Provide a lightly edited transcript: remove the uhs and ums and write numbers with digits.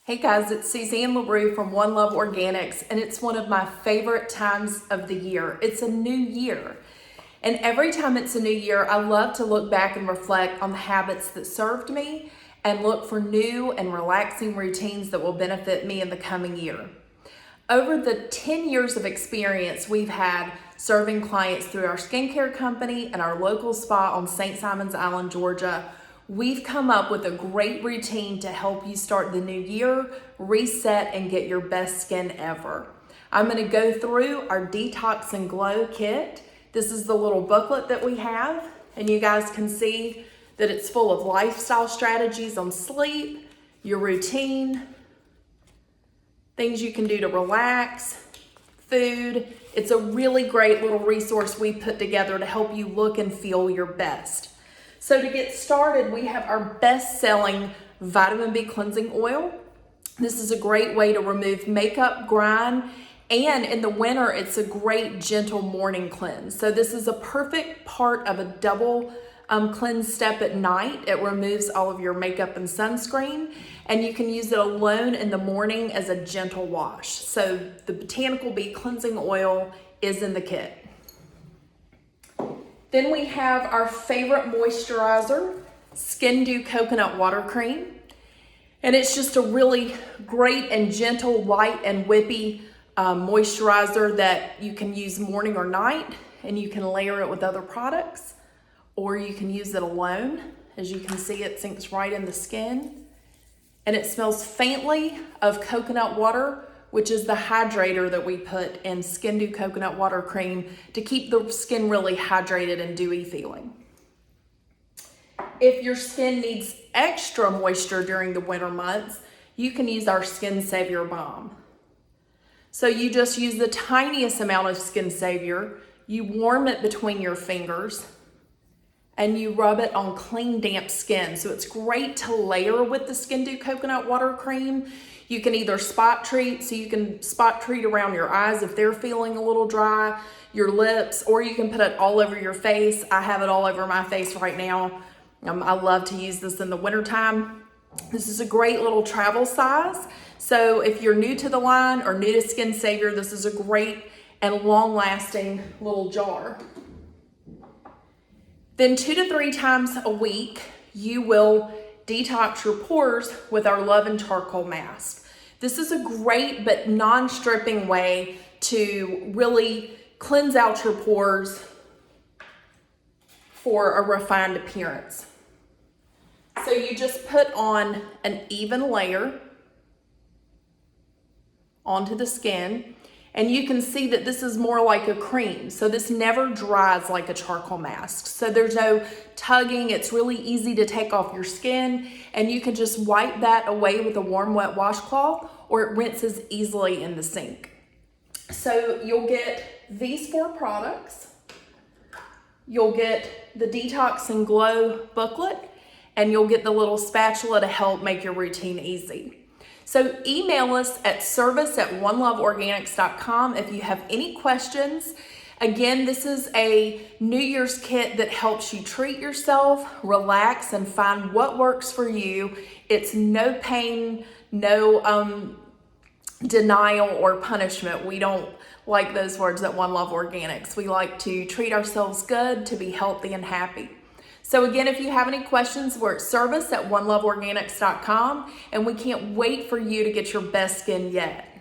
Hey guys, it's Suzanne from One Love Organics, and it's one of my favorite times of the year. It's a new year. And every time it's a new year, I love to look back and reflect on the habits that served me and look for new and relaxing routines that will benefit me in the coming year. Over the 10 years of experience we've had serving clients through our skincare company and our local spa on St. Simons Island, Georgia, we've come up with a great routine to help you start the new year, reset, and get your best skin ever. I'm going to go through our Detox Glow Kit. This is the little booklet that we have, and you guys can see that it's full of lifestyle strategies on sleep, your routine, things you can do to relax, food. It's a really great little resource we put together to help you look and feel your best. So to get started, we have our best-selling vitamin B cleansing oil. This is a great way to remove makeup, grime, and in the winter, it's a great gentle morning cleanse. So this is a perfect part of a double cleanse step at night. It removes all of your makeup and sunscreen, and you can use it alone in the morning as a gentle wash. So the Botanical Bee cleansing oil is in the kit. Then we have our favorite moisturizer, Skin Dew Coconut Water Cream. And it's just a really great and gentle, light and whippy moisturizer that you can use morning or night, and you can layer it with other products, or you can use it alone. As you can see, it sinks right in the skin. And it smells faintly of coconut water, which is the hydrator that we put in Skin Dew Coconut Water Cream to keep the skin really hydrated and dewy feeling. If your skin needs extra moisture during the winter months, you can use our Skin Savior Balm. So you just use the tiniest amount of Skin Savior, you warm it between your fingers, and you rub it on clean, damp skin. So it's great to layer with the Skin Dew Coconut Water Cream. You can either spot treat, so you can spot treat around your eyes if they're feeling a little dry, your lips, or you can put it all over your face. I have it all over my face right now. I love to use this in the wintertime. This is a great little travel size. So if you're new to the line or new to Skin Savior, this is a great and long-lasting little jar. Then 2 to 3 times a week, you will detox your pores with our Love and Charcoal Mask. This is a great but non-stripping way to really cleanse out your pores for a refined appearance. So you just put on an even layer onto the skin, and you can see that this is more like a cream. So this never dries like a charcoal mask. So there's no tugging. It's really easy to take off your skin, and you can just wipe that away with a warm, wet washcloth, or it rinses easily in the sink. So you'll get these 4 products. You'll get the Detox and Glow booklet, and you'll get the little spatula to help make your routine easy. So email us at service@oneloveorganics.com if you have any questions. Again, this is a New Year's kit that helps you treat yourself, relax, and find what works for you. It's no pain, no denial or punishment. We don't like those words at One Love Organics. We like to treat ourselves good, to be healthy and happy. So again, if you have any questions, we're at service@oneloveorganics.com, and we can't wait for you to get your best skin yet.